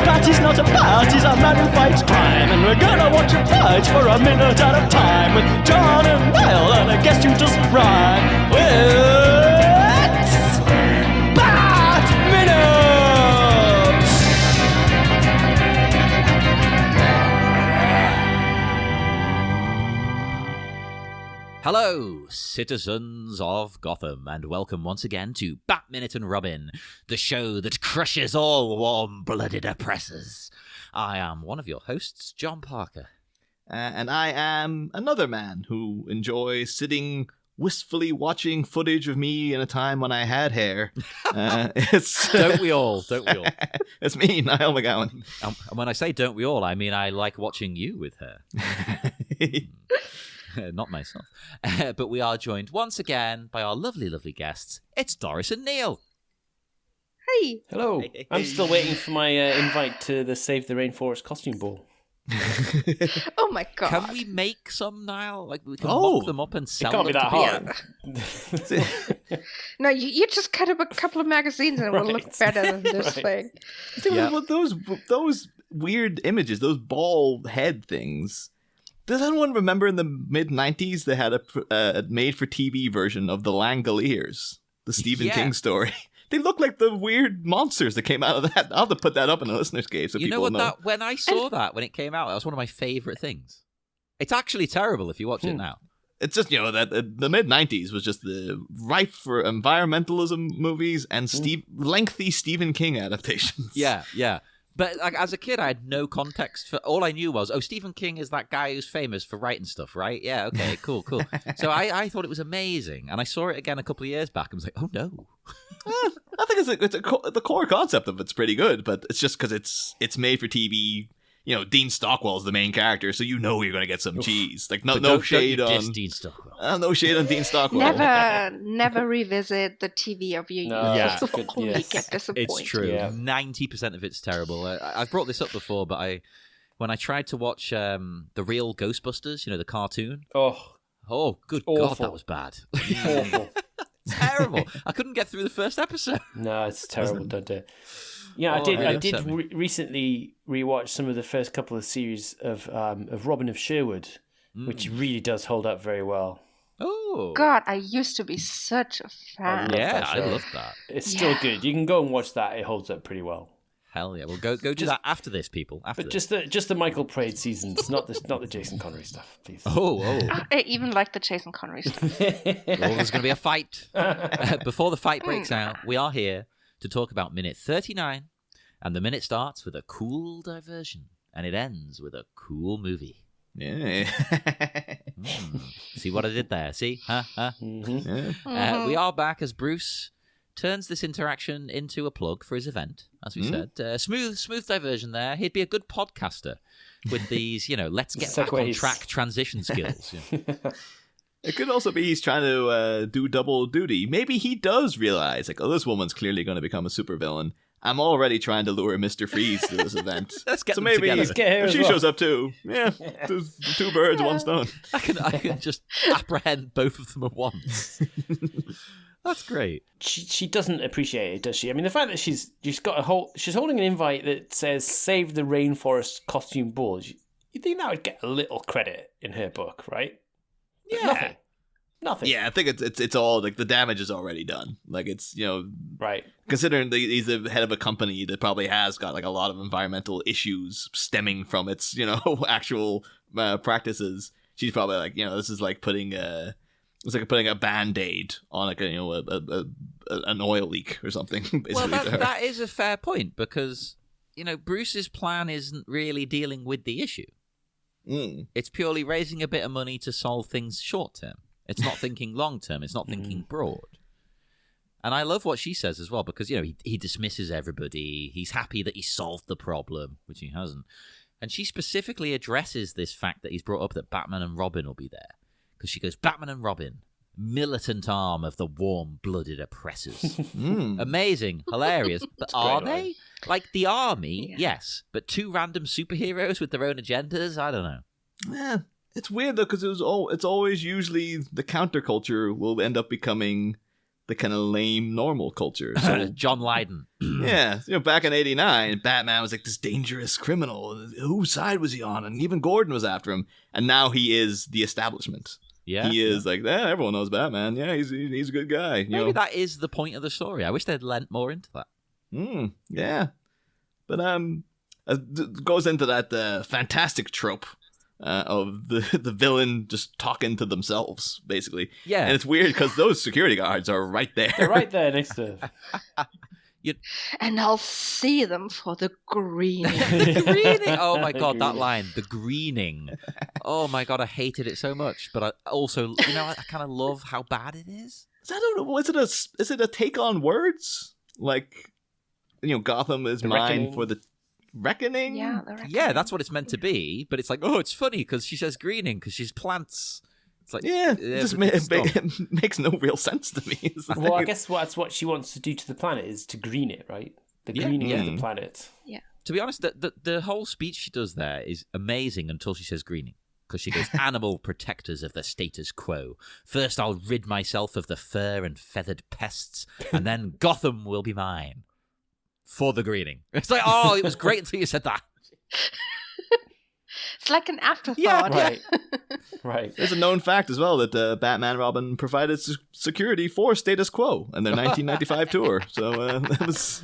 Party's not a party, it's a man who fights crime. And we're gonna watch him fight for a minute at a time. With John and Niall and a guest who doesn't rhyme. It's Bat Minutes! Hello, citizens of Gotham, and welcome once again to Bat Minute and Robin, the show that crushes all warm-blooded oppressors. I am one of your hosts, John Parker. And I am another man who enjoys sitting wistfully watching footage of me in a time when I had hair. Don't we all? It's me, Niall McGowan. And when I say don't we all, I mean I like watching you with hair. Not myself. But we are joined once again by our lovely, lovely guests. It's Doris and Neil. Hey. Hello. I'm still waiting for my invite to the Save the Rainforest costume ball. Oh my god. Can we make some, Niall? Like, we can mock them up and sell them. It can't be that hard. No, you just cut up a couple of magazines and it will look better than this thing. Yeah. Those weird images, those ball head things. Does anyone remember in the mid-90s they had a made-for-TV version of The Langoliers, the Stephen King story? They look like the weird monsters that came out of that. I'll have to put that up in the listener's cave so people know. When I saw that, when it came out, that was one of my favourite things. It's actually terrible if you watch it now. It's just, that the mid-90s was just the ripe for environmentalism movies and lengthy Stephen King adaptations. Yeah. But like, as a kid, I had no context. All I knew was, Stephen King is that guy who's famous for writing stuff, right? Yeah, okay, cool. So I thought it was amazing. And I saw it again a couple of years back and was like, oh no. I think the core concept of it's pretty good, but it's just because it's made for TV. Dean Stockwell's the main character, so you're going to get some cheese. Like no shade on Dean Stockwell. No shade on Dean Stockwell. Never revisit the TV of your youth. No, yeah, You get disappointed. It's true. Yeah. 90% of it's terrible. I've brought this up before, but when I tried to watch the real Ghostbusters, the cartoon. Oh, good Awful. God, that was bad. Awful. Terrible. I couldn't get through the first episode. No, it's terrible, don't it? Yeah, I did recently rewatch some of the first couple of series of Robin of Sherwood, which really does hold up very well. Oh God, I used to be such a fan. I love that. It's still good. You can go and watch that. It holds up pretty well. Hell yeah! Well, go do that after this, people. Just the Michael Praed seasons, not the Jason Connery stuff, please. I even like the Jason Connery stuff. Well, there's going to be a fight. Before the fight breaks out, we are here to talk about minute 39, and the minute starts with a cool diversion, and it ends with a cool movie. Yeah. See what I did there? See? Huh? Mm-hmm. We are back as Bruce turns this interaction into a plug for his event, as we said. Smooth diversion there. He'd be a good podcaster with these, let's get back on track transition skills. It could also be he's trying to do double duty. Maybe he does realize, this woman's clearly going to become a supervillain. I'm already trying to lure Mr. Freeze to this event. Let's get so them maybe together. Let's get her she shows up too. Yeah, there's two birds, one stone. I can just apprehend both of them at once. That's great. She doesn't appreciate it, does she? I mean, the fact that she's holding an invite that says "Save the Rainforest Costume Ball." You think that would get a little credit in her book, right? Yeah. Nothing. Yeah, I think it's all the damage is already done. It's right. Considering he's the head of a company that probably has got a lot of environmental issues stemming from its actual practices. She's probably this is like putting it's like putting a Band-Aid on an oil leak or something. Well, that is a fair point because Bruce's plan isn't really dealing with the issue. It's purely raising a bit of money to solve things short term. It's not thinking long term. It's not thinking broad. And I love what she says as well because he dismisses everybody. He's happy that he solved the problem, which he hasn't. And she specifically addresses this fact that he's brought up that Batman and Robin will be there. Because she goes, Batman and Robin, militant arm of the warm-blooded oppressors. Amazing, hilarious. But are they? Like the army, yes. But two random superheroes with their own agendas? I don't know. Yeah, it's weird though because it's always usually the counterculture will end up becoming the kind of lame normal culture. So John Lydon. yeah, back in '89, Batman was like this dangerous criminal. Whose side was he on? And even Gordon was after him. And now he is the establishment. Yeah, he is like that. Everyone knows Batman. Yeah, he's a good guy. Maybe that is the point of the story. I wish they'd lent more into that. Yeah, but it goes into that fantastic trope of the villain just talking to themselves, basically. Yeah, and it's weird because those security guards are right there. They're right there next to them. And I'll see them for the greening. The greening. Oh my god, that line, the greening. Oh my god, I hated it so much. But I also, I kind of love how bad it is. I don't know. Is it a take on words? Like, Gotham is mine for the reckoning. Yeah, the reckoning. Yeah, that's what it's meant to be. But it's like, oh, it's funny because she says greening because she's plants. It's like, yeah, it makes no real sense to me. Well, I guess that's what she wants to do to the planet is to green it, right? The greening of the planet. Yeah. To be honest, the whole speech she does there is amazing until she says greening. Because she goes, animal protectors of the status quo. First, I'll rid myself of the fur and feathered pests, and then Gotham will be mine. For the greening. It's like, oh, it was great until you said that. It's like an afterthought. Yeah, right. There's a known fact as well that Batman Robin provided security for Status Quo in their 1995 tour. So that was.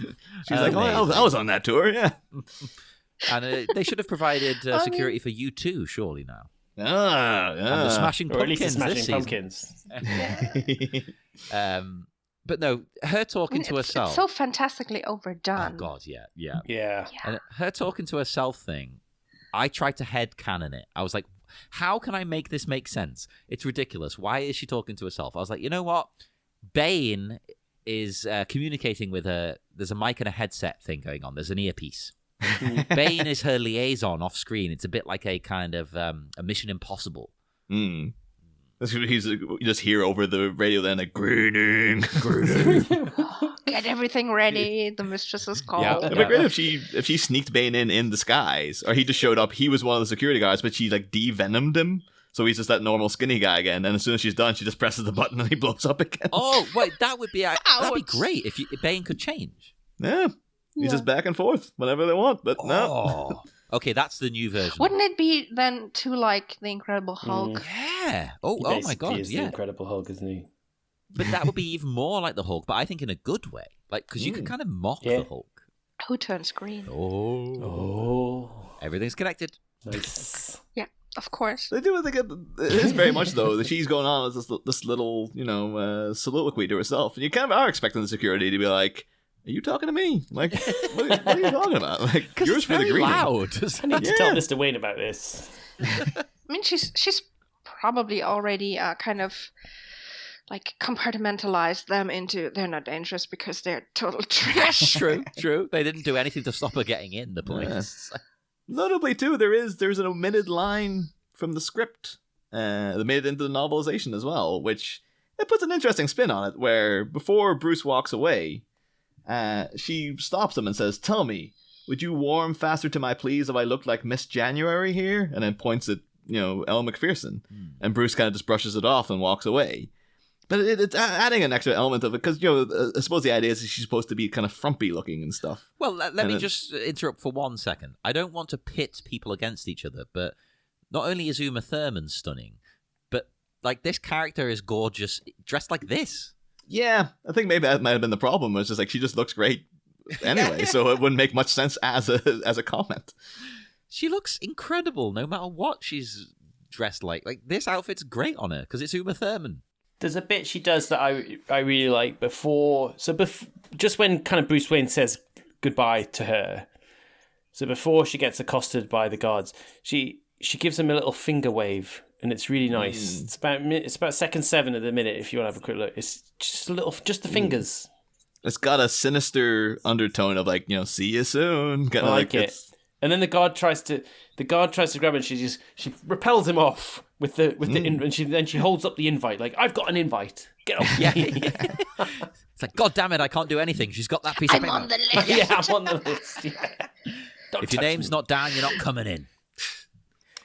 She's like, oh, I was on that tour, yeah. And they should have provided security for you too, surely now. Yeah. And the Smashing Or at Pumpkins least the this Smashing season. Pumpkins. But no, her talking to herself. It's so fantastically overdone. Oh God, yeah. Yeah. And her talking to herself thing, I tried to headcanon it. I was like, how can I make this make sense? It's ridiculous. Why is she talking to herself? I was like, you know what? Bane is communicating with her. There's a mic and a headset thing going on. There's an earpiece. Bane is her liaison off screen. It's a bit like a kind of a Mission Impossible. He's just hear over the radio then like greening. Get everything ready. The mistress is called. Yeah. It'd be great if she sneaked Bane in disguise, or he just showed up. He was one of the security guards, but she like de-venomed him, so he's just that normal skinny guy again. And as soon as she's done, she just presses the button and he blows up again. Oh wait, that'd be great if Bane could change. Yeah, he's just back and forth whenever they want. But no. Okay, that's the new version. Wouldn't it be then too like the Incredible Hulk? Yeah. Oh my God. He's the Incredible Hulk, isn't he? But that would be even more like the Hulk, but I think in a good way. Like, because you could kind of mock the Hulk. Who turns green? Oh. Everything's connected. Nice. Yeah, of course. They do. It is very much though that she's going on as this little soliloquy to herself, and you kind of are expecting the security to be like, "Are you talking to me? Like, what are you talking about? Like, yours it's for the very green." loud. I need to tell Mr. Wayne about this. I mean, she's probably already kind of like compartmentalized them into they're not dangerous because they're total trash. True. They didn't do anything to stop her getting in the place. Yeah. Notably, too, there's an omitted line from the script that made it into the novelization as well, which it puts an interesting spin on it. Where before Bruce walks away, she stops him and says, "Tell me, would you warm faster to my pleas if I looked like Miss January here?" And then points at Elle McPherson, and Bruce kind of just brushes it off and walks away. But it's adding an extra element of it because, I suppose the idea is she's supposed to be kind of frumpy looking and stuff. Well, let me just interrupt for 1 second. I don't want to pit people against each other, but not only is Uma Thurman stunning, but like this character is gorgeous dressed like this. Yeah, I think maybe that might have been the problem. It's just like she just looks great anyway, so it wouldn't make much sense as a comment. She looks incredible no matter what she's dressed like. Like this outfit's great on her because it's Uma Thurman. There's a bit she does that I really like just when kind of Bruce Wayne says goodbye to her. So before she gets accosted by the guards, she gives him a little finger wave, and it's really nice. It's about second 7 of the minute if you want to have a quick look. It's just the fingers. It's got a sinister undertone of like, see you soon. I like it. And then the guard tries to grab her, and she repels him off with the and she holds up the invite like, "I've got an invite. Get off." Yeah. It's like, God damn it, I can't do anything. She's got that piece of paper. I'm on the list. Yeah, I'm on the list. Yeah. If your name's not down, you're not coming in.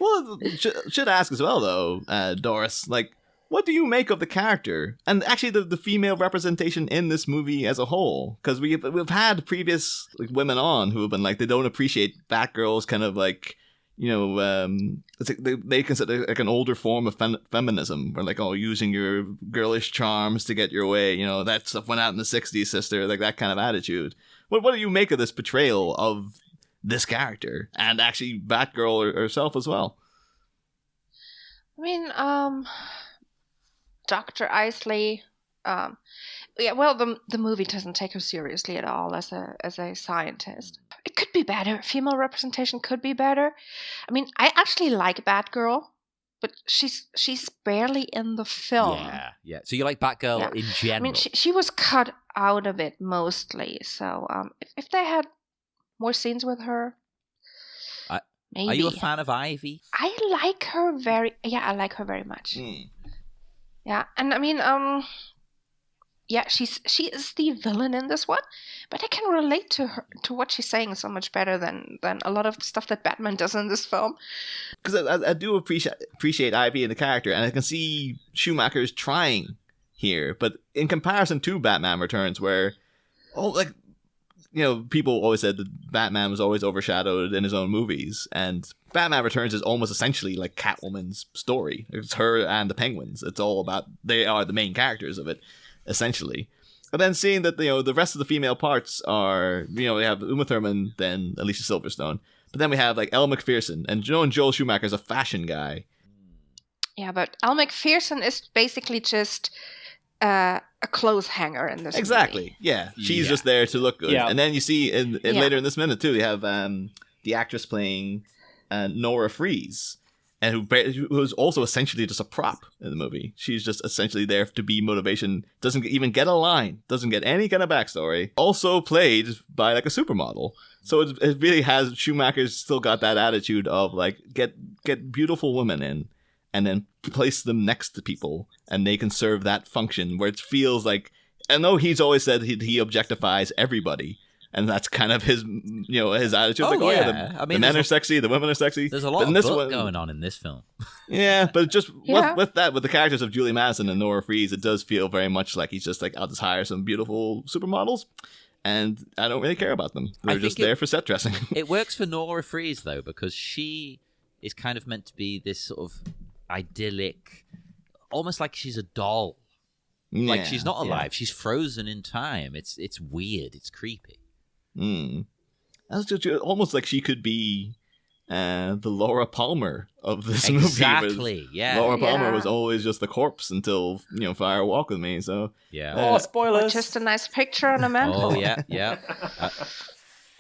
Well, should ask as well, though, Doris, like, what do you make of the character? And actually the female representation in this movie as a whole? Because we've had previous like women on who have been like, they don't appreciate Batgirl's kind of like, it's like they consider like an older form of feminism, or like, oh, using your girlish charms to get your way. That stuff went out in the 60s, sister, like that kind of attitude. What do you make of this portrayal of this character and actually Batgirl herself as well? I mean, Dr. Isley, the movie doesn't take her seriously at all as a scientist. It could be better. Female representation could be better. I mean, I actually like Batgirl, but she's barely in the film. Yeah. So you like Batgirl in general? I mean, she was cut out of it mostly. So if they had more scenes with her, maybe. Are you a fan of Ivy? I like her I like her very much. Yeah, and I mean, she is the villain in this one, but I can relate to her, to what she's saying so much better than a lot of the stuff that Batman does in this film. Because I do appreciate Ivy and the character, and I can see Schumacher's trying here, but in comparison to Batman Returns, where people always said that Batman was always overshadowed in his own movies, and Batman Returns is almost essentially like Catwoman's story. It's her and the Penguins. It's all about, they are the main characters of it, essentially. And then seeing that, the rest of the female parts are, we have Uma Thurman, then Alicia Silverstone. But then we have like Elle Macpherson, and Joel Schumacher's a fashion guy. Yeah, but Elle Macpherson is basically just a clothes hanger in this exactly movie. Yeah, she's just there to look good. And then you see later in this minute too, you have the actress playing Nora Fries, and who's also essentially just a prop in the movie. She's just essentially there to be motivation, doesn't even get a line, doesn't get any kind of backstory, also played by like a supermodel. So it really has, Schumacher's still got that attitude of like, get beautiful women in and then place them next to people, and they can serve that function, where it feels like, I know he's always said he objectifies everybody, and that's kind of his his attitude. The men are sexy, the women are sexy. There's a lot of book going on in this film. Yeah, but just with the characters of Julie Madison and Nora Fries, it does feel very much like he's just like, I'll just hire some beautiful supermodels, and I don't really care about them. They're just there for set dressing. It works for Nora Fries though, because she is kind of meant to be this sort of idyllic, almost like she's a doll. Like she's not alive, she's frozen in time. It's weird, it's creepy. That's just almost like she could be the Laura Palmer of this movie. Exactly, yeah. Laura Palmer was always just the corpse until Fire Walk With Me. So spoilers. Or just a nice picture on a mantle. Oh yeah.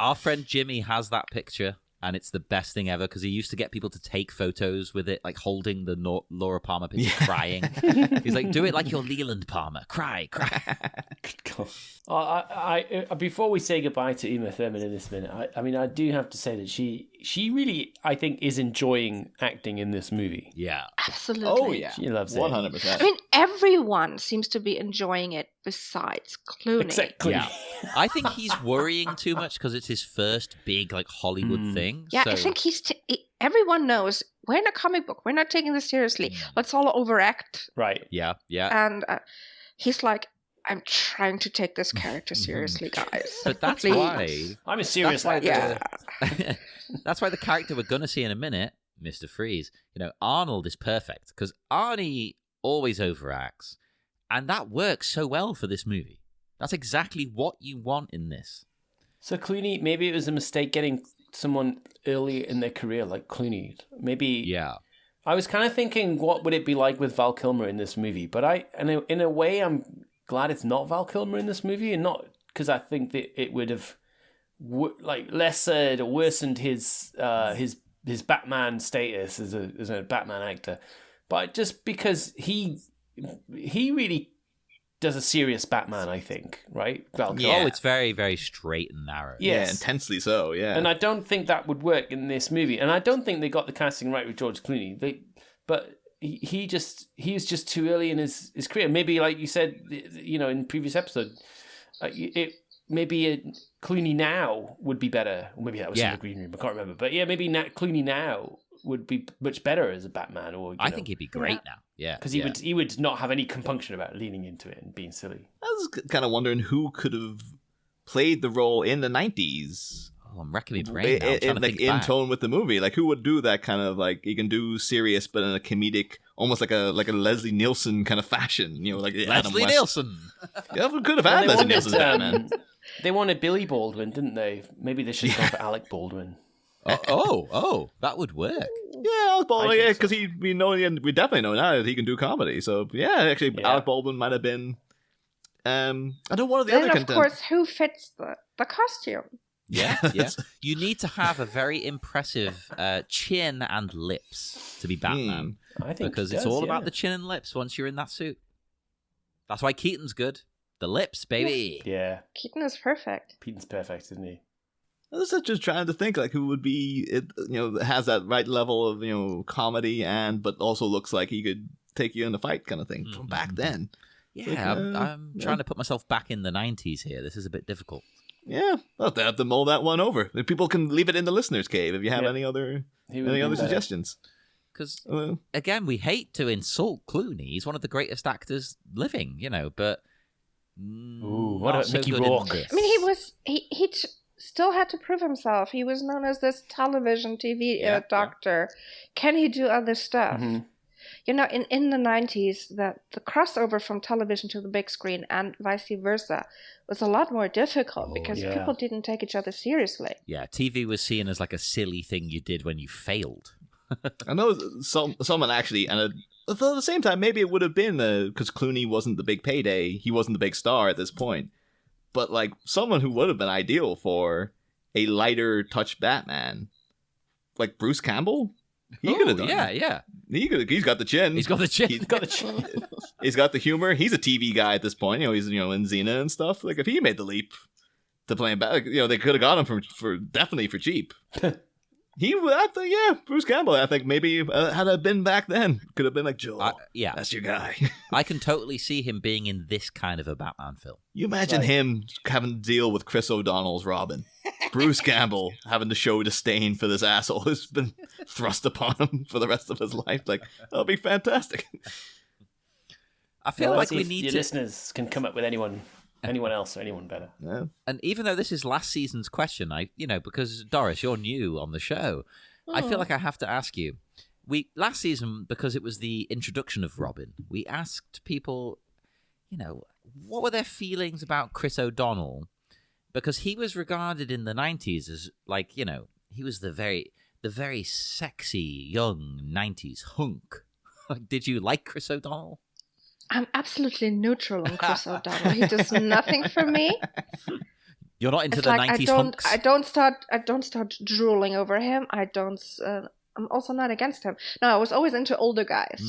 Our friend Jimmy has that picture, and it's the best thing ever, because he used to get people to take photos with it, like holding the Laura Palmer picture, crying. He's like, do it like you're Leland Palmer. Cry. Good God. Before we say goodbye to Uma Thurman in this minute, I mean, I do have to say that she really, I think, is enjoying acting in this movie. Yeah. Absolutely. Oh, yeah. She loves it. 100%. I mean, everyone seems to be enjoying it besides Clooney. Exactly. Yeah. I think he's worrying too much because it's his first big like Hollywood thing. Yeah, so... I think everyone knows we're in a comic book. We're not taking this seriously. Let's all overact. Right. Yeah. And he's like, I'm trying to take this character seriously, guys. But that's Please. why... I'm a serious actor. Yeah. That's why the character we're going to see in a minute, Mr. Freeze, Arnold is perfect, because Arnie always overacts, and that works so well for this movie. That's exactly what you want in this. So Clooney, maybe it was a mistake getting someone early in their career like Clooney. Maybe. Yeah. I was kind of thinking, what would it be like with Val Kilmer in this movie? But in a way, I'm glad it's not Val Kilmer in this movie, and not because I think that it would have lessened or worsened his Batman status as a Batman actor, but just because he really does a serious Batman, I think, right? Val Kilmer. Oh, it's very, very straight and narrow. Yes. Yeah, intensely so, yeah. And I don't think that would work in this movie, and I don't think they got the casting right with George Clooney. But he was just too early in his career. Maybe, like you said, in previous episode, Clooney now would be better. Or maybe that was in the green room. I can't remember. But yeah, maybe Clooney now would be much better as a Batman. Or I think he'd be great now. Yeah, because he would not have any compunction about leaning into it and being silly. I was kind of wondering who could have played the role in the 90s. Oh, I'm racking my brain now. I'm trying to think in back. tone with the movie. Like, who would do that kind of, like, you can do serious but in a comedic, almost like a Leslie Nielsen kind of fashion, you know, like Adam Leslie West. Nielsen. Yeah, we could have had Leslie Nielsen as Batman. They wanted Billy Baldwin, didn't they? Maybe they should have gone for Alec Baldwin. Oh, that would work. Yeah, Alec Baldwin, yeah, because so. we definitely know now that he can do comedy. So, yeah, actually, Alec Baldwin might have been, I don't know, one of the other Then, of contenders. course, who fits the costume? Yeah. You need to have a very impressive chin and lips to be Batman. I think because he it's does, all about the chin and lips once you're in that suit. That's why Keaton's good. The lips, baby. Yeah. Keaton is perfect. Keaton's perfect, isn't he? I was just trying to think, like, who would be, has that right level of, comedy but also looks like he could take you in a fight kind of thing from back then. Yeah, I'm trying to put myself back in the 90s here. This is a bit difficult. Yeah, well, they have to mull that one over. People can leave it in the listeners' cave if you have any other suggestions. Because, again, we hate to insult Clooney. He's one of the greatest actors living, but... what about Mickey Rourke? I mean, he still had to prove himself. He was known as this television TV doctor. Can he do other stuff? Mm-hmm. In the 90s, the crossover from television to the big screen and vice versa was a lot more difficult because people didn't take each other seriously. Yeah, TV was seen as like a silly thing you did when you failed. I know someone actually, and at the same time, maybe it would have been because Clooney wasn't the big payday, he wasn't the big star at this point. But like someone who would have been ideal for a lighter touch Batman, like Bruce Campbell. He could have done it. Yeah. He's got the chin. He's got the chin. He's got the humor. He's a TV guy at this point. He's in Xena and stuff. Like if he made the leap to playing back, they could have got him for definitely for cheap. Bruce Campbell. I think maybe had it been back then, could have been like Joel. That's your guy. I can totally see him being in this kind of a Batman film. You imagine him having to deal with Chris O'Donnell's Robin. Bruce Campbell having to show disdain for this asshole who's been thrust upon him for the rest of his life. Like, that'll be fantastic. I feel like we need your listeners can come up with anyone else or anyone better. Yeah. And even though this is last season's question, because Doris, you're new on the show, I feel like I have to ask you. Last season, because it was the introduction of Robin, we asked people, what were their feelings about Chris O'Donnell? Because he was regarded in the 90s as like, he was the very sexy young 90s hunk. Did you like Chris O'Donnell? I'm absolutely neutral on Chris O'Donnell. He does nothing for me. You're not into the 90s hunks? I don't start drooling over him. I'm also not against him. No, I was always into older guys.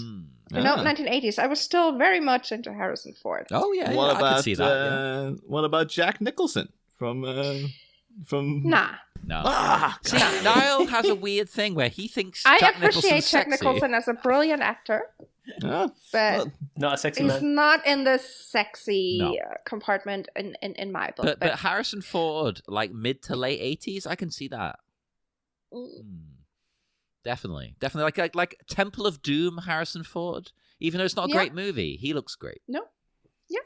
1980s. I was still very much into Harrison Ford. Oh yeah, I could see that. What about Jack Nicholson from? Nah. No. See, Niall has a weird thing where he thinks I Jack appreciate Nicholson's Jack sexy. Nicholson as a brilliant actor. But not a sexy he's man. not in the sexy compartment in my book. But Harrison Ford, like mid to late 80s, I can see that. Definitely. Like Temple of Doom, Harrison Ford. Even though it's not a great movie, he looks great. No. Yeah.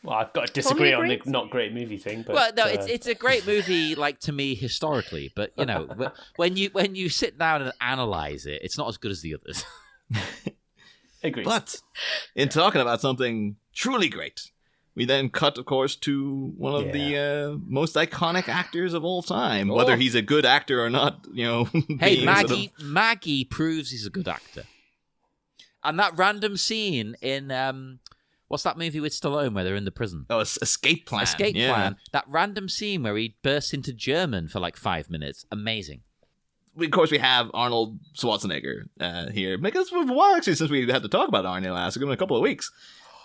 Well, I've got to disagree on the not great movie thing. But, well, no, it's a great movie, like to me historically. But when you sit down and analyze it, it's not as good as the others. Agreed. But in talking about something truly great, we then cut, of course, to one of the most iconic actors of all time. Whether he's a good actor or not, Hey, Maggie proves he's a good actor. And that random scene in what's that movie with Stallone where they're in the prison? Oh, Escape Plan. Escape Plan. That random scene where he bursts into German for like 5 minutes. Amazing. Of course, we have Arnold Schwarzenegger here. Because for a while, actually, since we had to talk about Arnie last, it's been a couple of weeks.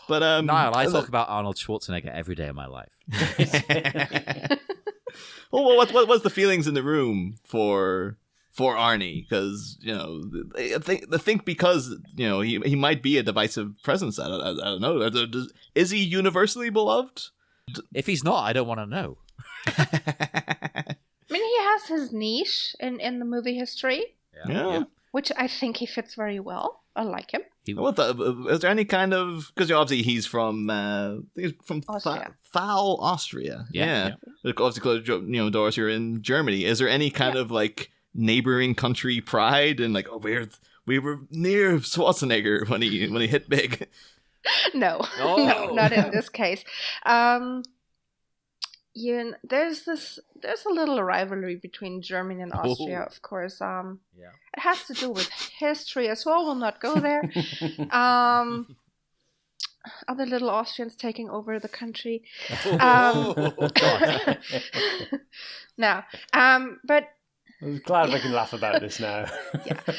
But Niall, I talk about Arnold Schwarzenegger every day of my life. Well, what's the feelings in the room for Arnie? Because I think because he might be a divisive presence. I don't know. Is he universally beloved? If he's not, I don't want to know. I mean, he has his niche in the movie history. Yeah. which I think he fits very well. I like him. Is there any kind of, because obviously he's from Austria. Foul, Austria. Yeah. Obviously, Doris, you're in Germany. Is there any kind of like neighboring country pride and like, we were near Schwarzenegger when he hit big? No, no, not in this case. There's a little rivalry between Germany and Austria, of course. It has to do with history as well. We'll not go there. Other little Austrians taking over the country. No, but I'm glad I can laugh about this now.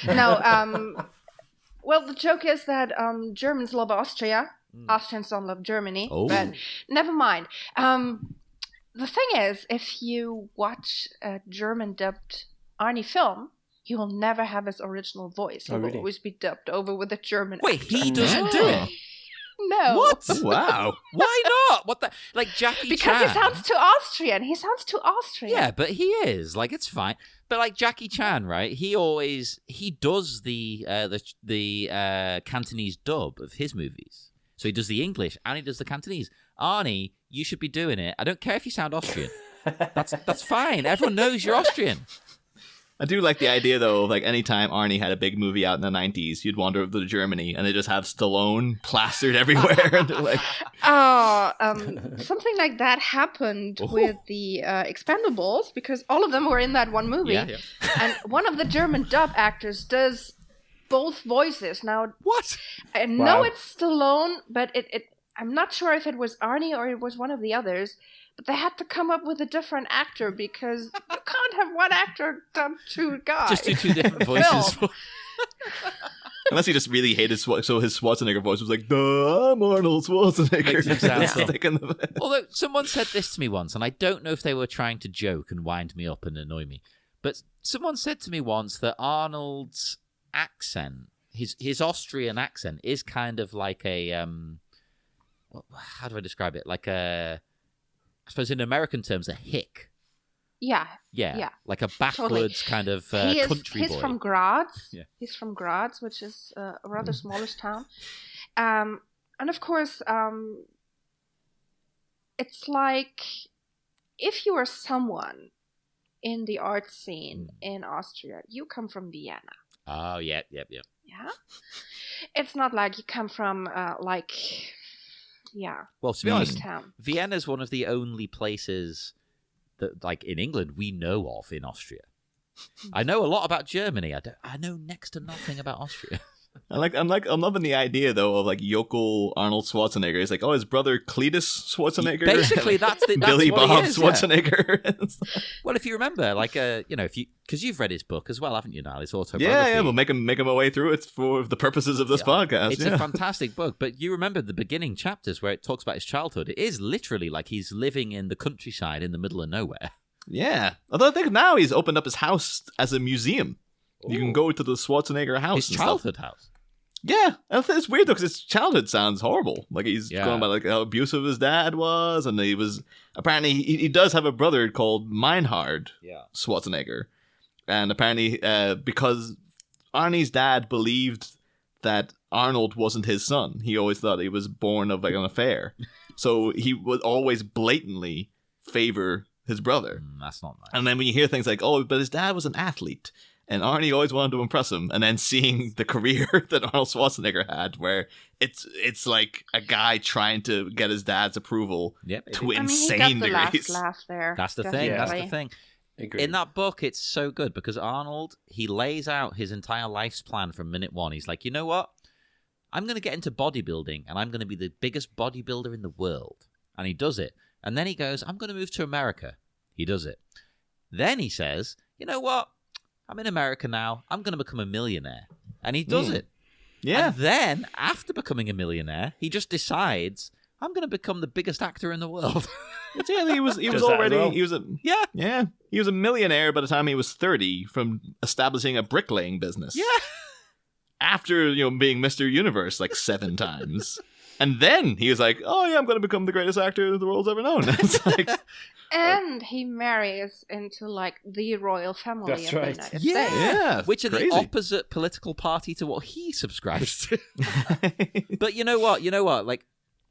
No, well, the joke is that Germans love Austria. Austrians don't love Germany. But never mind. The thing is, if you watch a German-dubbed Arnie film, he will never have his original voice. He will always be dubbed over with a German Wait, actor. he doesn't do it? No. What? Wow. Why not? What the? Like Jackie because Chan. he sounds too Austrian. Yeah, but he is. Like, it's fine. But like Jackie Chan, right? He does the Cantonese dub of his movies. So he does the English and he does the Cantonese. Arnie, you should be doing it. I don't care if you sound Austrian. That's fine. Everyone knows you're Austrian. I do like the idea, though, of like anytime Arnie had a big movie out in the 90s, you'd wander over to Germany and they just have Stallone plastered everywhere. And they're like, something like that happened with the Expendables, because all of them were in that one movie. Yeah. And one of the German dub actors does both voices. Now, What? I know it's Stallone, but I'm not sure if it was Arnie or it was one of the others. But they had to come up with a different actor because you can't have one actor dub two guys. Just do two different voices. unless he just really hated so his Schwarzenegger voice was like, duh, I'm Arnold Schwarzenegger. Exactly. Although someone said this to me once, and I don't know if they were trying to joke and wind me up and annoy me, but someone said to me once that Arnold's accent, his Austrian accent, is kind of like a how do I describe it? Like a, I suppose in American terms, a hick. Yeah. Like a backwards kind of country boy. He's from Graz. Yeah. He's from Graz, which is a rather smallish town. And of course, it's like if you are someone in the art scene in Austria, you come from Vienna. Oh, yeah. Yeah? It's not like you come from, Well, to be honest, town. Vienna is one of the only places that, like, in England, we know of in Austria. I know a lot about Germany. I know next to nothing about Austria. I'm loving the idea though of like yokel Arnold Schwarzenegger. He's like, oh, his brother Cletus Schwarzenegger. Basically, that's Billy what Bob he is, Schwarzenegger. Yeah. Well, if you remember, like, because you've read his book as well, haven't you, Niall? His autobiography. Yeah. We'll make him my way through it for the purposes of this podcast. It's a fantastic book. But you remember the beginning chapters where it talks about his childhood. It is literally like he's living in the countryside in the middle of nowhere. Yeah. Although I think now he's opened up his house as a museum. Ooh. You can go to the Schwarzenegger house. His childhood house. Yeah, it's weird though because his childhood sounds horrible. Like he's going about like how abusive his dad was, and he was apparently he does have a brother called Meinhard Schwarzenegger, and apparently because Arnie's dad believed that Arnold wasn't his son, he always thought he was born of like an affair, so he would always blatantly favor his brother. That's not nice. And then when you hear things like, oh, but his dad was an athlete. And Arnie always wanted to impress him, and then seeing the career that Arnold Schwarzenegger had, where it's like a guy trying to get his dad's approval to insane he got the degrees. Last laugh there. That's the thing. Definitely. That's the thing. Agreed. In that book, it's so good because Arnold, he lays out his entire life's plan from minute one. He's like, you know what? I'm going to get into bodybuilding, and I'm going to be the biggest bodybuilder in the world. And he does it. And then he goes, I'm going to move to America. He does it. Then he says, you know what? I'm in America now. I'm going to become a millionaire. And he does it. Yeah. And then, after becoming a millionaire, he just decides, I'm going to become the biggest actor in the world. He was already he was a millionaire by the time he was 30 from establishing a bricklaying business. Yeah. After, being Mr. Universe like 7 times. And then he was like, oh yeah, I'm going to become the greatest actor the world's ever known. It's like, And he marries into like the royal family That's of the right. United Yeah. States. Yeah, Which are crazy. the opposite political party to what he subscribes to. But you know what? Like,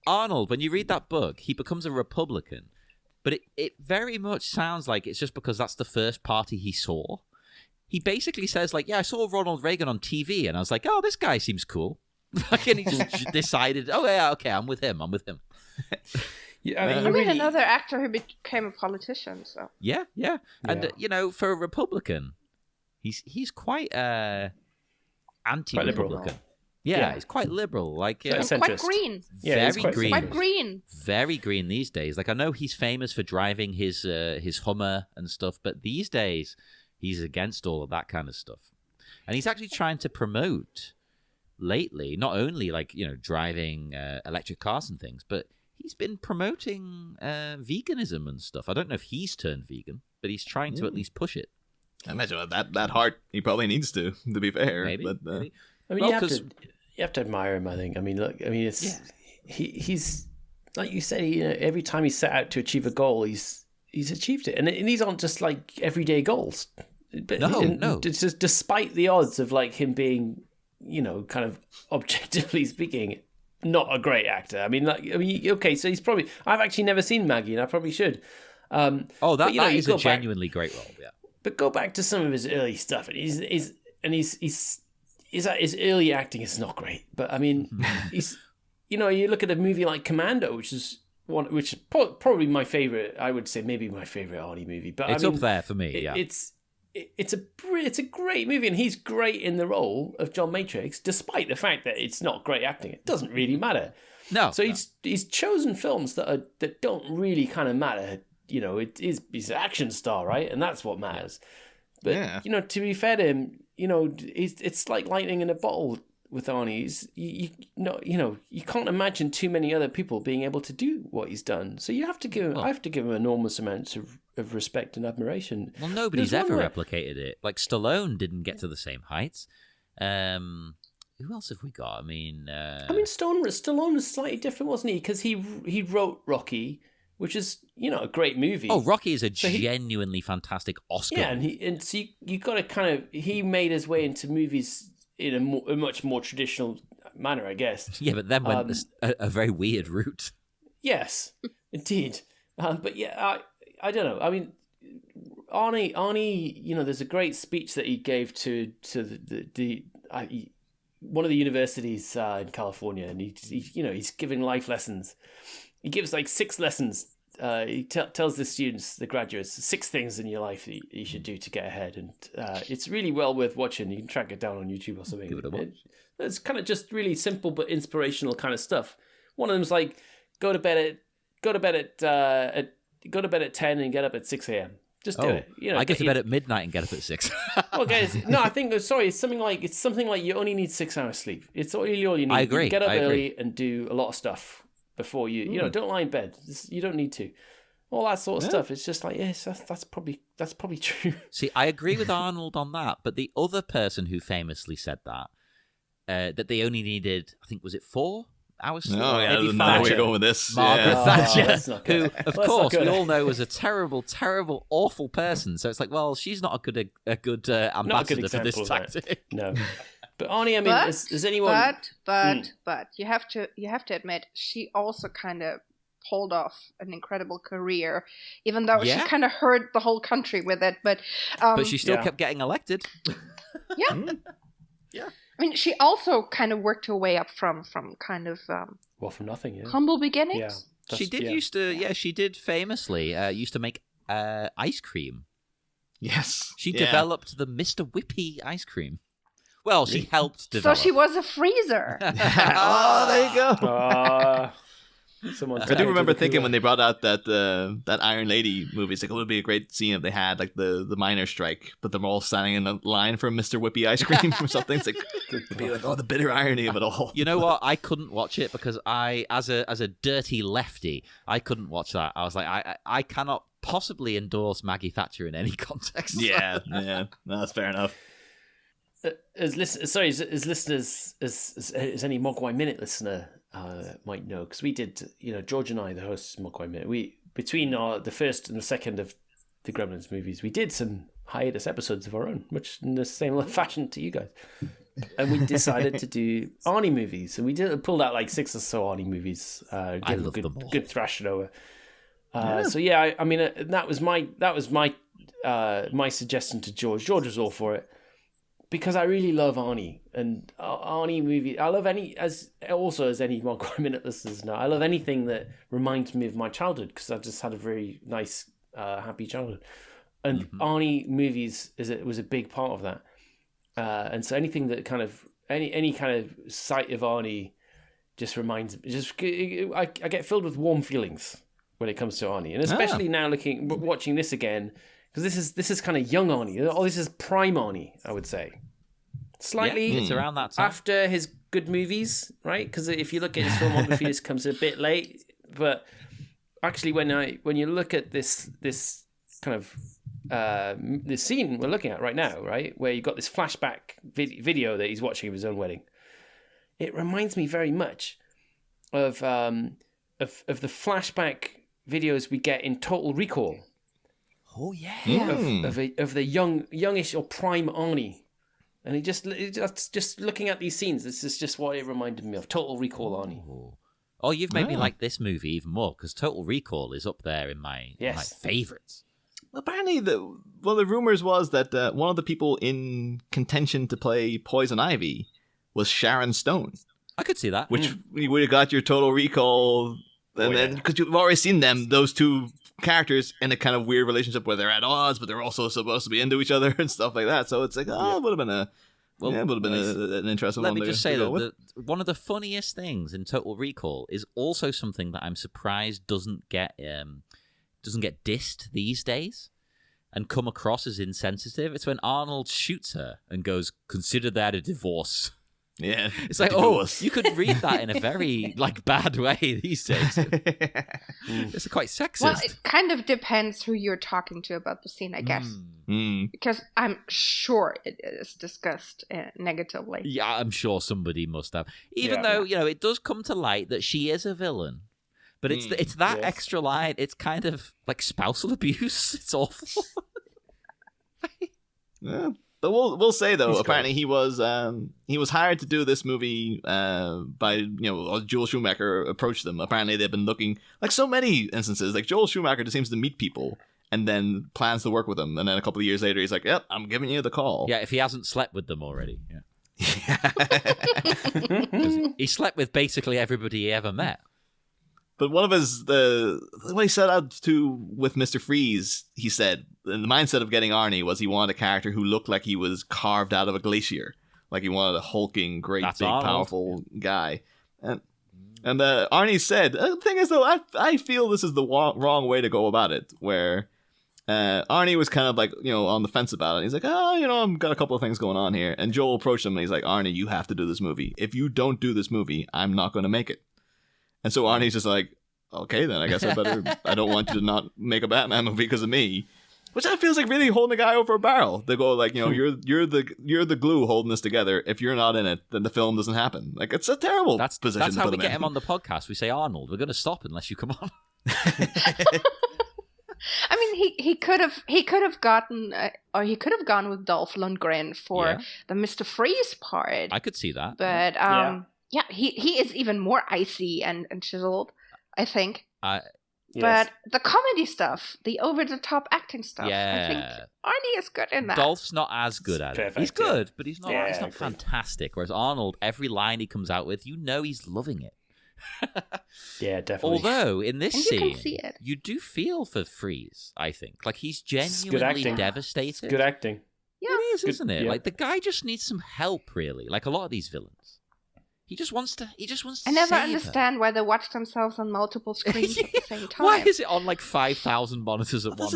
Arnold, when you read that book, he becomes a Republican. But it very much sounds like it's just because that's the first party he saw. He basically says, like, yeah, I saw Ronald Reagan on TV, and I was like, oh, this guy seems cool. And he just decided, oh, yeah, okay, I'm with him. Yeah, I you mean, really- another actor who became a politician, so. Yeah. And, Yeah. for a Republican, he's quite anti-Republican. liberal. Yeah, Yeah. he's quite liberal. Like, Yeah, And quite green. Yeah, he's very quite green. Quite green. Very green these days. Like, I know he's famous for driving his Hummer and stuff, but these days he's against all of that kind of stuff. And he's actually trying to promote lately, not only like, driving electric cars and things, but he's been promoting veganism and stuff. I don't know if he's turned vegan, but he's trying to at least push it. I imagine with that heart, he probably needs to be fair. Maybe. But, maybe. I mean, Well, you have to admire him. I think. I mean, look. I mean, it's he's like you said. Every time he set out to achieve a goal, he's achieved it, and these aren't just like everyday goals. But No. It's just despite the odds of like him being, kind of objectively speaking, not a great actor. Okay, so he's probably. I've actually never seen Maggie, and I probably should. That you is a go back- genuinely great role. Yeah. But go back to some of his early stuff, and his early acting is not great. But I mean, he's you look at a movie like Commando, which is probably my favorite. I would say maybe my favorite Arnie movie. But It's I mean, up there for me. Yeah. It's a great movie, and he's great in the role of John Matrix, despite the fact that it's not great acting. It doesn't really matter. No. So he's chosen films that don't really kind of matter. He's an action star, right? And that's what matters. But, Yeah. to be fair to him, it's like lightning in a bottle with Arnie. You can't imagine too many other people being able to do what he's done. So you have to give him, I have to give him enormous amounts of respect and admiration. Well, nobody's There's ever one where- replicated it. Like, Stallone didn't get to the same heights. Who else have we got? Stallone was slightly different, wasn't he? Because he wrote Rocky, which is a great movie. Oh, Rocky is a So he- genuinely fantastic Oscar. Yeah, and so you got to kind of he made his way into movies in a much more traditional manner, I guess. Yeah, but then went a very weird route. Yes, indeed. But yeah, I don't know. I mean, Arnie, there's a great speech that he gave to one of the universities in California, and he's giving life lessons. He gives like 6 lessons. He tells the students, the graduates, 6 things in your life that you should do to get ahead, and it's really well worth watching. You can track it down on YouTube or something. Give it a watch. It's kind of just really simple but inspirational kind of stuff. One of them's like go to bed at 10 and get up at 6 a.m. Just do it. I get to bed at midnight and get up at 6. Well, guys, no, I think it's something like you only need 6 hours sleep. It's really all you need. I agree. You get up I agree. early and do a lot of stuff before you don't lie in bed. You don't need to. All that sort of stuff. It's just like, yes, that's probably true. See, I agree with Arnold on that, but the other person who famously said that they only needed, I think, was it 4 hours sleep? Oh, yeah, Maybe I don't know where 5. you're going with this. Margaret Yeah. Thatcher, that's not who, good. of That's not course, we good. all know was a terrible, terrible, awful person. So it's like, well, she's not a good ambassador for this example of that. tactic. No. But Arnie, I mean, But, is anyone... but you have to admit, she also kind of pulled off an incredible career, even though Yeah. she kind of hurt the whole country with it. But But she still Yeah. kept getting elected. yeah. I mean, she also kind of worked her way up from kind of Well, from nothing, yeah. humble beginnings. Yeah. She did she did famously used to make ice cream. Yes. She Yeah. developed the Mr. Whippy ice cream. Well, she helped So develop. she was a freezer. Oh, there you go. I do remember thinking when they brought out that Iron Lady movie, it's like, it would be a great scene if they had like the miners' strike, but they're all standing in a line for Mr. Whippy ice cream or something. It's like, it'd be like, oh, the bitter irony of it all. You know what? I couldn't watch it because as a dirty lefty, I couldn't watch that. I was like, I cannot possibly endorse Maggie Thatcher in any context. Yeah, no, that's fair enough. As listeners, as any Mogwai Minute listener might know, because we did, George and I, the hosts of Mogwai Minute, between the first and the second of the Gremlins movies, we did some hiatus episodes of our own, much in the same fashion to you guys. And we decided to do Arnie movies, and we pulled out like 6 or so Arnie movies. I love them all. Good thrashing over. So yeah, I mean, that was my my suggestion to George. George was all for it because I really love Arnie and Arnie movies. I love any as any One Crime Minute listeners know. I love anything that reminds me of my childhood because I just had a very nice, happy childhood, and Arnie movies was a big part of that. And so anything that kind of any kind of sight of Arnie just reminds me. I get filled with warm feelings when it comes to Arnie, and especially now watching this again, because this is kind of young Arnie. Oh, this is prime Arnie, I would say. Slightly, it's around that time after his good movies, right? Because if you look at his filmography, this comes a bit late. But actually, when you look at this kind of the scene we're looking at right now, right, where you got this flashback video that he's watching of his own wedding, it reminds me very much of the flashback videos we get in Total Recall. Oh yeah, of the youngish or prime Arnie, and just looking at these scenes, this is just what it reminded me of. Total Recall Arnie. Oh, you've made me like this movie even more because Total Recall is up there in my favorites. Apparently, the rumors was that one of the people in contention to play Poison Ivy was Sharon Stone. I could see that. Which you would have got your Total Recall, and then because you've already seen those two characters in a kind of weird relationship where they're at odds, but they're also supposed to be into each other and stuff like that. So it's like, it would have been an interesting one. Let me just say that one of the funniest things in Total Recall is also something that I'm surprised doesn't get dissed these days and come across as insensitive. It's when Arnold shoots her and goes, "Consider that a divorce." Yeah, it's like, you could read that in a very bad way these days. It's quite sexist. Well, it kind of depends who you're talking to about the scene, I guess, because I'm sure it is discussed negatively. Yeah, I'm sure somebody must have. Even though it does come to light that she is a villain, but it's that extra line. It's kind of like spousal abuse. It's awful. Yeah. But we'll say though, apparently he was hired to do this movie by Joel Schumacher approached them. Apparently they've been looking, like so many instances, like Joel Schumacher just seems to meet people and then plans to work with them, and then a couple of years later he's like, "Yep, I'm giving you the call." Yeah, if he hasn't slept with them already. Yeah. He slept with basically everybody he ever met. But one of what he set out to with Mr. Freeze, he said, and the mindset of getting Arnie was he wanted a character who looked like he was carved out of a glacier. Like he wanted a hulking, great, big, Arnold. Powerful guy. And Arnie said, the thing is though, I feel this is the wrong way to go about it, where Arnie was kind of like, on the fence about it. He's like, I've got a couple of things going on here. And Joel approached him and he's like, "Arnie, you have to do this movie. If you don't do this movie, I'm not going to make it." And so Arnie's just like, "Okay, then I guess I don't want you to not make a Batman movie because of me." Which I feels like really holding a guy over a barrel. They go like, you're the glue holding this together. If you're not in it, then the film doesn't happen. Like, it's a terrible position. That's to how put we him get in. him on the podcast. We say, "Arnold, we're going to stop unless you come on." I mean, he could have gotten, or he could have gone with Dolph Lundgren for the Mr. Freeze part. I could see that. But he is even more icy and chiseled, I think. But the comedy stuff, the over-the-top acting stuff, I think Arnie is good in that. Dolph's not as good at it. He's good, but he's not fantastic. Whereas Arnold, every line he comes out with, he's loving it. Yeah, definitely. Although, in this scene, can see it. you do feel for Freeze, I think. Like, he's genuinely devastated. It's good acting. Yeah. It is, isn't it? Yeah. Like, the guy just needs some help, really. Like a lot of these villains. He just wants to I never save understand her. why they watch themselves on multiple screens at the same time. Why is it on like 5,000 monitors at once?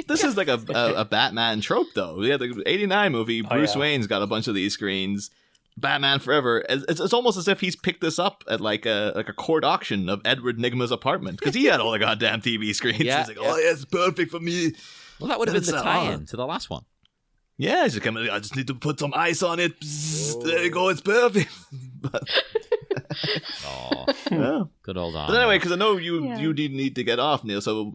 This is like a Batman trope, though. Yeah, the '89 movie, Bruce Wayne's got a bunch of these screens. Batman Forever. It's almost as if he's picked this up at like a court auction of Edward Nygma's apartment, because he had all the goddamn TV screens. Yeah, He's like, "Oh, yeah, it's perfect for me." Well, that would have been the tie-in to the last one. Yeah, I just need to put some ice on it. There you go, it's perfect. Oh, Yeah. good old Arnold. But anyway, because I know you Yeah. you did need to get off, Neil. So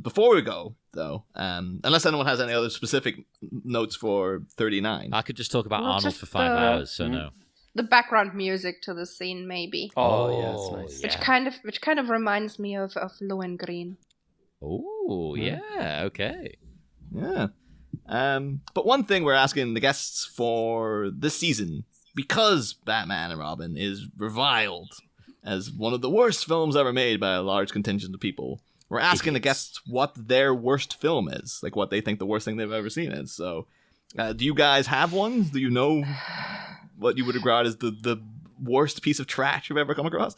before we go, though, unless anyone has any other specific notes for 39. I could just talk about Well, Arnold just for 5 the- hours, so no. The background music to the scene, maybe. Yeah, it's nice. yeah. Which kind of reminds me of Lohengrin. Oh, yeah, okay. Yeah. But one thing we're asking the guests for this season, because Batman and Robin is reviled as one of the worst films ever made by a large contingent of people, we're asking the guests what their worst film is, like what they think the worst thing they've ever seen is. So, do you guys have one? Do you know what you would regard as the worst piece of trash you've ever come across?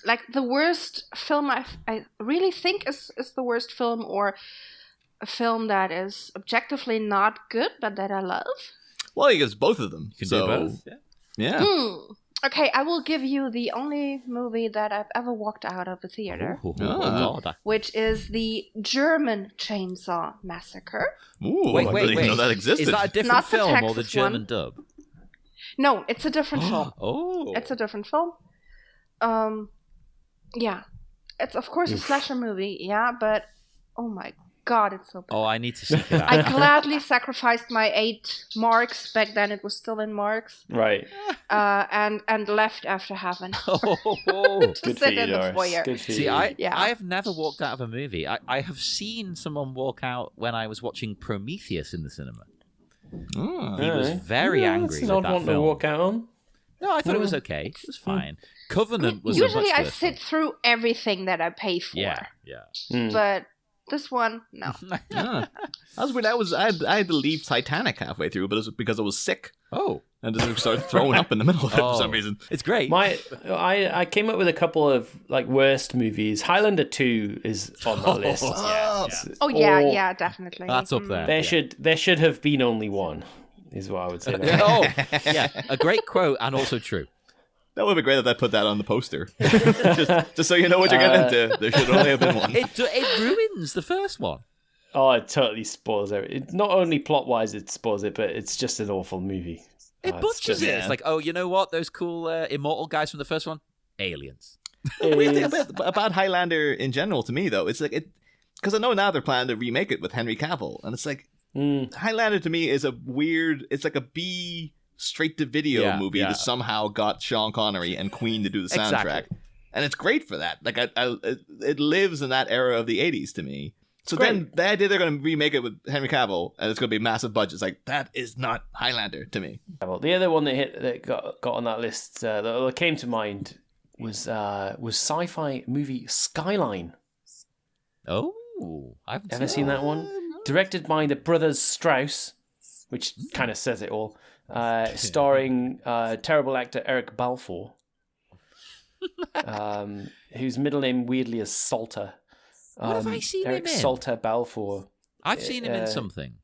Like the worst film I really think is the worst film, or a film that is objectively not good but that I love. Well, you guess both of them. You can so, do both. Yeah. Yeah. Okay, I will give you the only movie that I've ever walked out of a theater, Oh, Ah. God. which is the German Chainsaw Massacre. Ooh, Wait, I didn't even know that existed. Is that a different Not the film or the Texas German one. dub? No, it's a different film. Oh. It's a different film. Yeah. It's of course a slasher movie, yeah, but oh my god, it's so bad. Oh, I need to seek it out. I gladly sacrificed my 8 marks, back then it was still in marks, Right. and left after having Oh. to Good for sit you, in the Doris. foyer. Good for See, you. Yeah. I have never walked out of a movie. I have seen someone walk out when I was watching Prometheus in the cinema. Ah. He was very angry That's with an odd that one to film. walk out on. No, I thought it was okay. It was fine. Covenant was a Usually much I worse sit through everything that I pay for. film. Yeah. Mm. But this one, no. Yeah. That was weird. I had to leave Titanic halfway through, but it was because I was sick Oh. and just started throwing up in the middle of it for some reason. It's great. I came up with a couple of like worst movies. Highlander 2 is on that list. Oh yeah, Or yeah, definitely. That's up there. There should have been only one, is what I would say. Oh, yeah. A great quote and also true. That would be great if I put that on the poster. just so you know what you're getting into. There should only have been one. It ruins the first one. Oh, it totally spoils it. Not only plot-wise it spoils it, but it's just an awful movie. It It's butchers just- it. It's like, oh, you know what? Those cool immortal guys from the first one? Aliens. The weird thing about Highlander in general to me, though, it's like because I know now they're planning to remake it with Henry Cavill, and it's like Highlander to me is a weird. It's like a B straight-to-video movie that somehow got Sean Connery and Queen to do the soundtrack, Exactly. and it's great for that. Like it lives in that era of the '80s to me. So Great. then the idea they're going to remake it with Henry Cavill and it's going to be massive budgets, like that is not Highlander to me. Well, the other one that got on that list that came to mind was sci-fi movie Skyline. Oh, I've Ever seen that one? Directed by the brothers Strauss, which kind of says it all. Starring terrible actor Eric Balfour, whose middle name weirdly is Salter. What have I seen Eric him in? Salter Balfour. I've seen him in something.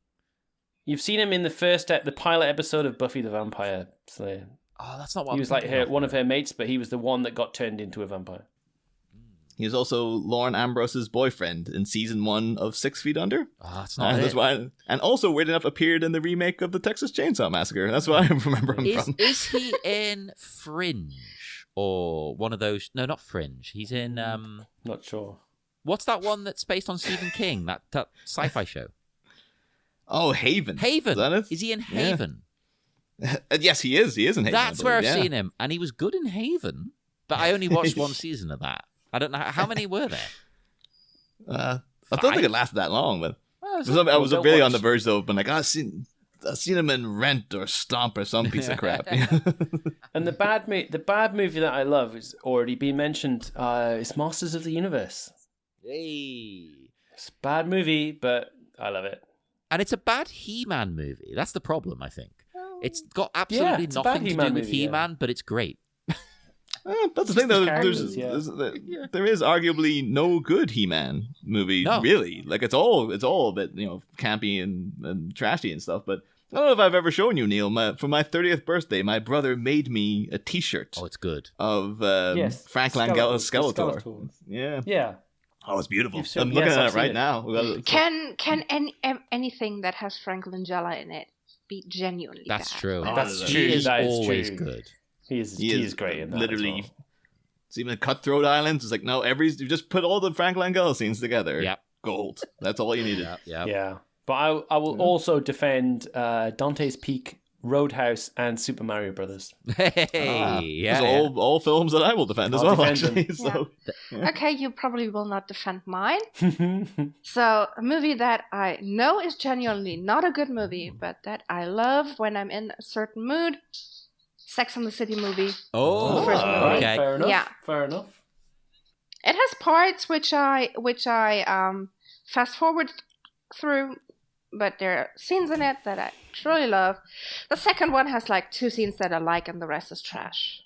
You've seen him in the pilot episode of Buffy the Vampire Slayer. Oh, that's not what He I'm was like thinking one of her mates, but he was the one that got turned into a vampire. He was also Lauren Ambrose's boyfriend in season 1 of 6 Feet Under. Oh, that's not That's it. why, and also weird enough appeared in the remake of the Texas Chainsaw Massacre. That's why I remember him from. Is he in Fringe or one of those? No, not Fringe. He's in Not sure. what's that one that's based on Stephen King? That sci-fi show. Oh, Haven. Haven. Is that it? Is he in Yeah. Haven? Yes, he is. He is in Haven. That's I where I've believe, yeah. seen him, and he was good in Haven. But I only watched one season of that. I don't know how many were there. I don't think it lasted that long, but Oh, I was don't really on watch- the verge though of being like, I've seen him in Rent or Stomp or some piece of crap. And the bad movie that I love has already been mentioned. Is Masters of the Universe. Hey. It's a bad movie, but I love it. And it's a bad He-Man movie. That's the problem, I think. It's got absolutely it's a bad nothing to He-Man do with movie, yeah. He-Man, but it's great. That's the thing though. the characters, There is arguably no good He-Man movie, No. really. Like it's all a bit campy and trashy and stuff. But I don't know if I've ever shown you, Neil. For my 30th birthday, my brother made me a T-shirt Oh, it's good. of Yes. Frank Langella's Skeletor. Skeletor. Yeah. Yeah. Oh, it's beautiful. You've shown- I'm looking yes, at I've it seen right it. now. We got it. Can anything that has Frank Langella in it be genuinely That's bad? true. Oh, That's that is true. He is That is always true. good. He is great in that. Literally. As well. So even Cutthroat Islands, it's like, no, you just put all the Frank Langella scenes together. Yep. Gold. That's all you needed. Yep. Yeah. But I will also defend Dante's Peak, Roadhouse, and Super Mario Brothers. Hey, Those are all films that I will defend as I'll well, defend actually. So, Okay, you probably will not defend mine. So, a movie that I know is genuinely not a good movie, but that I love when I'm in a certain mood, Sex and the City movie. Oh, The first movie. okay. Fair enough. Yeah. Fair enough. It has parts which I fast forward through, but there are scenes in it that I truly love. The second one has like 2 scenes that I like, and the rest is trash.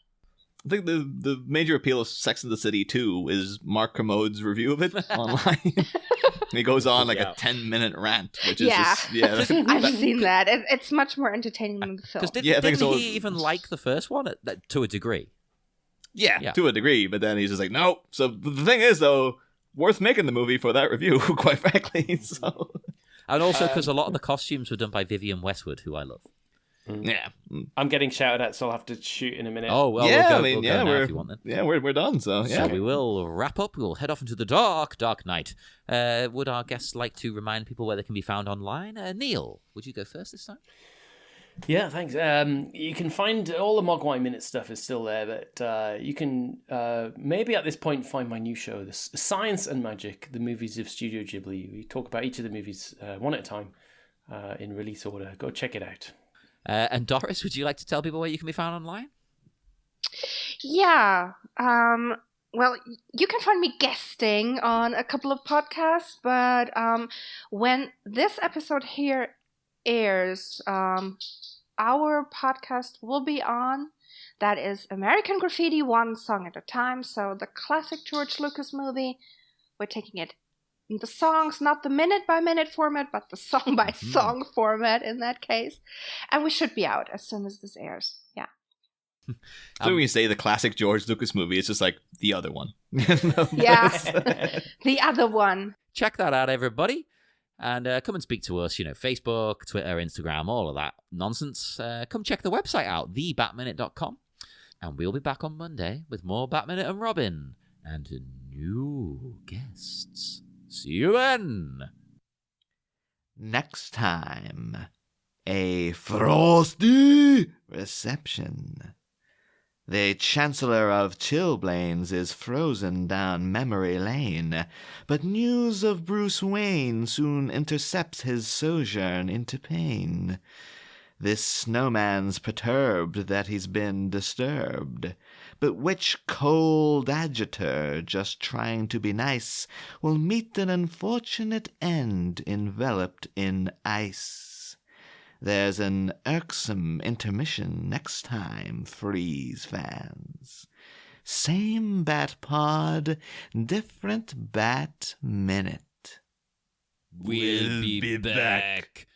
I think the major appeal of Sex and the City 2 is Mark Kermode's review of it online. He goes on like a 10-minute rant, which is just... Yeah, I've seen that. It's much more entertaining than the film. Because I think didn't he even like the first one to a degree? Yeah, to a degree, but then he's just like, no. So the thing is, though, worth making the movie for that review, quite frankly. So, and also because a lot of the costumes were done by Vivienne Westwood, who I love. Yeah, I'm getting shouted at, so I'll have to shoot in a minute. Oh well, yeah, we'll go now if you want then. Yeah, we're done. So yeah, So we will wrap up. We'll head off into the dark night. Would our guests like to remind people where they can be found online? Neil, would you go first this time? Yeah, thanks. You can find all the Mogwai Minute stuff is still there, but you can maybe at this point find my new show, the Science and Magic, the movies of Studio Ghibli. We talk about each of the movies one at a time in release order. Go check it out. And Doris, would you like to tell people where you can be found online? Yeah. Well, you can find me guesting on a couple of podcasts, but when this episode here airs, our podcast will be on. That is American Graffiti, one song at a time. So the classic George Lucas movie, we're taking it in the songs, not the minute-by-minute format, but the song-by-song format in that case. And we should be out as soon as this airs. Yeah. So when you say the classic George Lucas movie, it's just like the other one. Yeah, the other one. Check that out, everybody. And come and speak to us, Facebook, Twitter, Instagram, all of that nonsense. Come check the website out, thebatminute.com. And we'll be back on Monday with more Batminute and Robin and new guests. See you then. Next time, a frosty reception. The Chancellor of Chilblains is frozen down memory lane, but news of Bruce Wayne soon intercepts his sojourn into pain. This snowman's perturbed that he's been disturbed, but which cold agitator, just trying to be nice, will meet an unfortunate end enveloped in ice? There's an irksome intermission next time, Freeze fans. Same Bat Pod, different Bat Minute. We'll be back.